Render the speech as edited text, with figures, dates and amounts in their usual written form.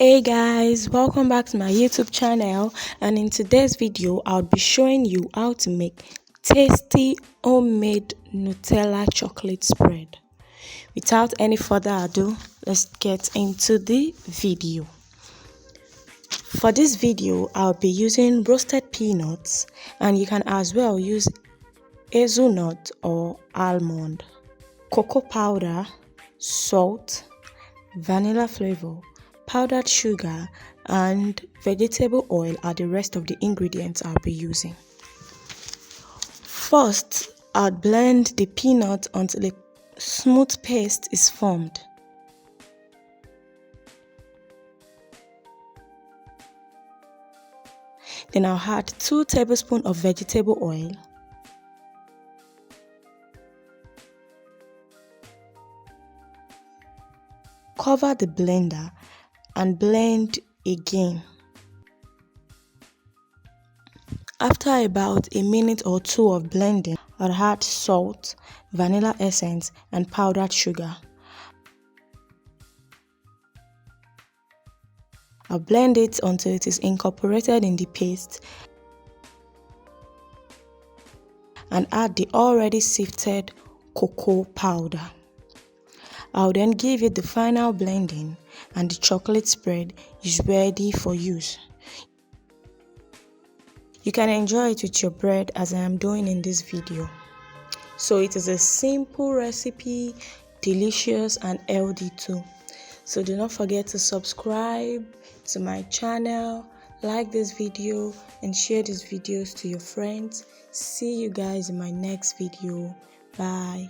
Hey guys, welcome back to my YouTube channel, and in today's video I'll be showing you how to make tasty homemade Nutella chocolate spread. Without any further ado, let's get into the video. For this video I'll be using roasted peanuts, and you can as well use hazelnut or almond, cocoa powder, salt, vanilla flavor, powdered sugar, and vegetable oil are the rest of the ingredients I'll be using. First, I'll blend the peanut until a smooth paste is formed. Then I'll add 2 tablespoons of vegetable oil, cover the blender and blend again. After about a minute or two of blending, I'll add salt, vanilla essence, and powdered sugar. I'll blend it until it is incorporated in the paste and add the already sifted cocoa powder. I'll then give it the final blending and the chocolate spread is ready for use. You can enjoy it with your bread as I am doing in this video. So it is a simple recipe, delicious and healthy too. So do not forget to subscribe to my channel, like this video and share these videos to your friends. See you guys in my next video. Bye.